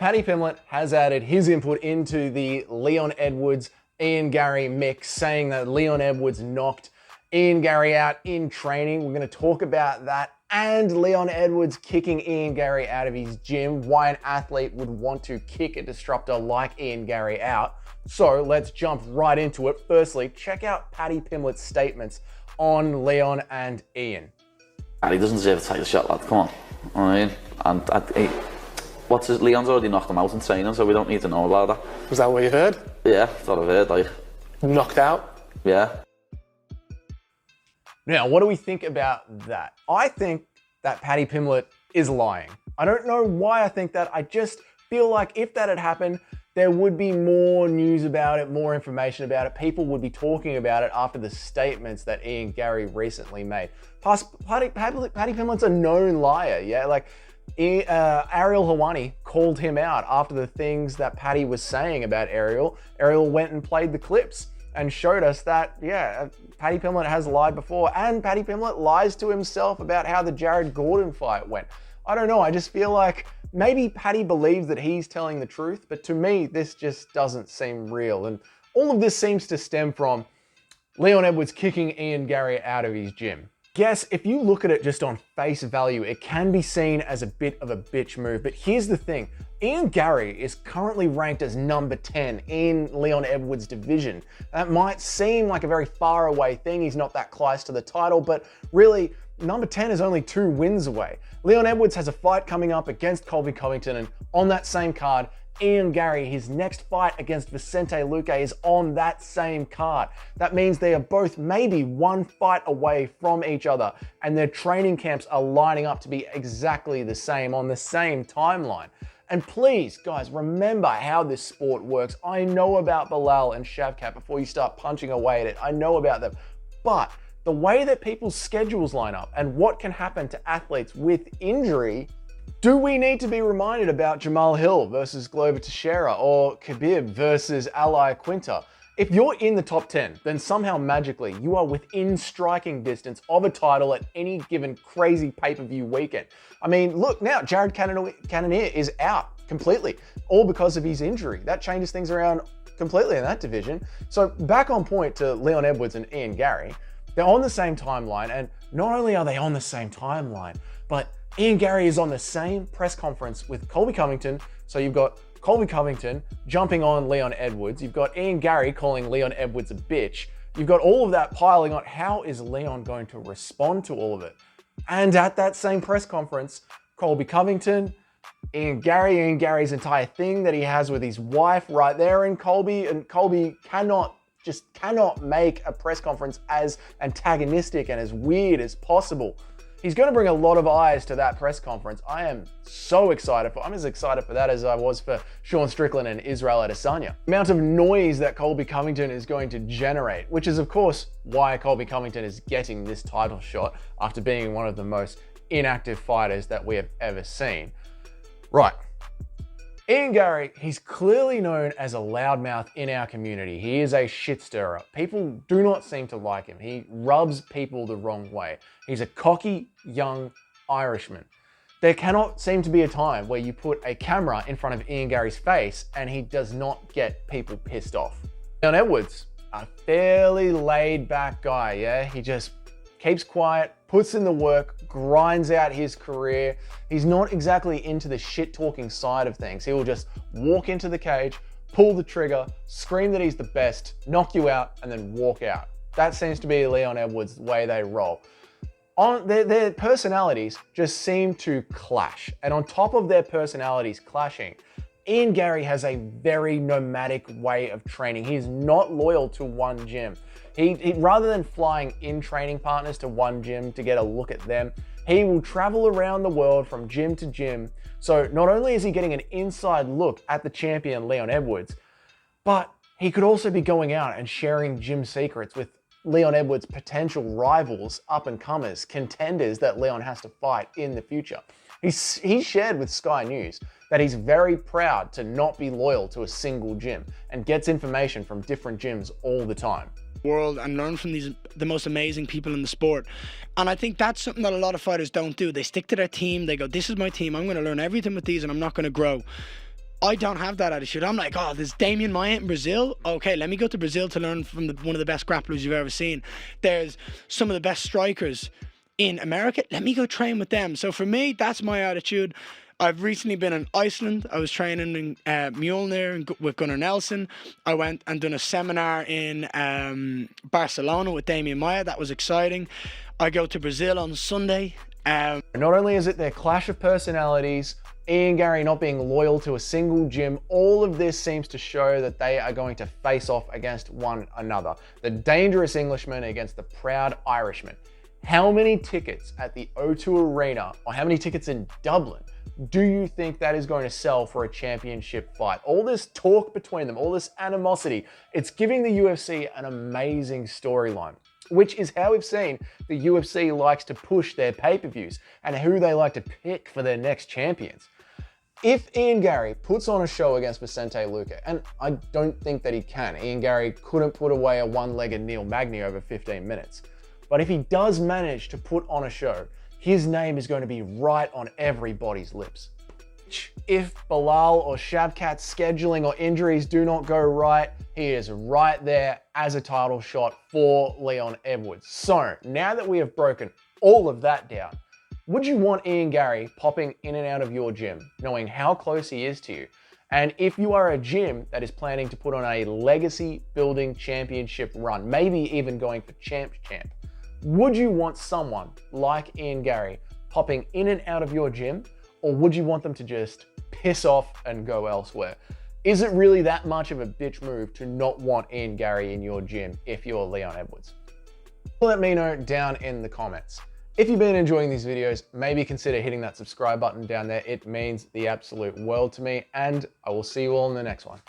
Paddy Pimblett has added his input into the Leon Edwards-Ian Garry mix, saying that Leon Edwards knocked Ian Garry out in training. We're going to talk about that and Leon Edwards kicking Ian Garry out of his gym, why an athlete would want to kick a disruptor like Ian Garry out. So let's jump right into it. Firstly, check out Paddy Pimblett's statements on Leon and Ian. He doesn't deserve to take the shot, lad. Come on. I mean, Leon's already knocked him out in training, so we don't need to know about that. Was that what you heard? Yeah, that's what I've heard, like. Knocked out? Yeah. Now, what do we think about that? I think that Paddy Pimblett is lying. I don't know why I think that. I just feel like if that had happened, there would be more news about it, more information about it. People would be talking about it after the statements that Ian Garry recently made. Plus, Paddy Pimblett's a known liar, yeah? Like, Ariel Helwani called him out after the things that Paddy was saying about Ariel. Ariel went and played the clips and showed us that, yeah, Paddy Pimblett has lied before, and Paddy Pimblett lies to himself about how the Jared Gordon fight went. I don't know, I just feel like maybe Paddy believes that he's telling the truth, but to me, this just doesn't seem real. And all of this seems to stem from Leon Edwards kicking Ian Garry out of his gym. Guess if you look at it just on face value, it can be seen as a bit of a bitch move, but here's the thing. Ian Garry is currently ranked as number 10 in Leon Edwards' division. That might seem like a very far away thing. He's not that close to the title, but really, number 10 is only 2 wins away. Leon Edwards has a fight coming up against Covington, and on that same card, Ian Garry, his next fight against Vicente Luque is on that same card. That means they are both maybe 1 fight away from each other, and their training camps are lining up to be exactly the same on the same timeline. And please, guys, remember how this sport works. I know about Bilal and Shavkat before you start punching away at it. I know about them. But the way that people's schedules line up and what can happen to athletes with injury, do we need to be reminded about Jamal Hill versus Glover Teixeira or Khabib versus Ali Quinta? If you're in the top 10, then somehow magically you are within striking distance of a title at any given crazy pay-per-view weekend. I mean, look now, Jared Cannonier is out completely, all because of his injury. That changes things around completely in that division. So back on point to Leon Edwards and Ian Garry, they're on the same timeline, and not only are they on the same timeline, but Ian Garry is on the same press conference with Colby Covington. So you've got Colby Covington jumping on Leon Edwards. You've got Ian Garry calling Leon Edwards a bitch. You've got all of that piling on. How is Leon going to respond to all of it? And at that same press conference, Colby Covington, Ian Garry's entire thing that he has with his wife right there, and Colby cannot make a press conference as antagonistic and as weird as possible. He's going to bring a lot of eyes to that press conference. I am so excited I'm as excited for that as I was for Sean Strickland and Israel Adesanya. The amount of noise that Colby Covington is going to generate, which is of course why Colby Covington is getting this title shot after being one of the most inactive fighters that we have ever seen. Right. Ian Garry, he's clearly known as a loudmouth in our community. He is a shit stirrer. People do not seem to like him. He rubs people the wrong way. He's a cocky, young Irishman. There cannot seem to be a time where you put a camera in front of Ian Garry's face and he does not get people pissed off. Leon Edwards, a fairly laid back guy, yeah? He just keeps quiet, puts in the work, grinds out his career. He's not exactly into the shit-talking side of things. He will just walk into the cage, pull the trigger, scream that he's the best, knock you out, and then walk out. That seems to be Leon Edwards' way they roll. Their personalities just seem to clash. And on top of their personalities clashing, Ian Garry has a very nomadic way of training. He's not loyal to one gym. He rather than flying in training partners to one gym to get a look at them, he will travel around the world from gym to gym. So not only is he getting an inside look at the champion Leon Edwards, but he could also be going out and sharing gym secrets with Leon Edwards' potential rivals, up-and-comers, contenders that Leon has to fight in the future. He shared with Sky News that he's very proud to not be loyal to a single gym and gets information from different gyms all the time. World and learn from the most amazing people in the sport. And I think that's something that a lot of fighters don't do. They stick to their team. They go, this is my team. I'm going to learn everything with these and I'm not going to grow. I don't have that attitude. I'm like, oh, there's Damian Maia in Brazil. Okay, let me go to Brazil to learn from one of the best grapplers you've ever seen. There's some of the best strikers in America. Let me go train with them. So for me, that's my attitude. I've recently been in Iceland. I was training in Mjolnir with Gunnar Nelson. I went and done a seminar in Barcelona with Damian Maia. That was exciting. I go to Brazil on Sunday. Not only is it their clash of personalities, Ian Garry not being loyal to a single gym, all of this seems to show that they are going to face off against one another. The dangerous Englishman against the proud Irishman. How many tickets at the O2 Arena, or how many tickets in Dublin, do you think that is going to sell for a championship fight? All this talk between them, all this animosity, it's giving the UFC an amazing storyline, which is how we've seen the UFC likes to push their pay-per-views and who they like to pick for their next champions. If Ian Garry puts on a show against Vicente Luque, and I don't think that he can, Ian Garry couldn't put away a one-legged Neil Magny over 15 minutes. But if he does manage to put on a show, his name is going to be right on everybody's lips. If Bilal or Shavkat's scheduling or injuries do not go right, he is right there as a title shot for Leon Edwards. So now that we have broken all of that down, would you want Ian Garry popping in and out of your gym, knowing how close he is to you? And if you are a gym that is planning to put on a legacy building championship run, maybe even going for champ, would you want someone like Ian Garry popping in and out of your gym, or would you want them to just piss off and go elsewhere? Is it really that much of a bitch move to not want Ian Garry in your gym if you're Leon Edwards? Let me know down in the comments. If you've been enjoying these videos, maybe consider hitting that subscribe button down there. It means the absolute world to me, and I will see you all in the next one.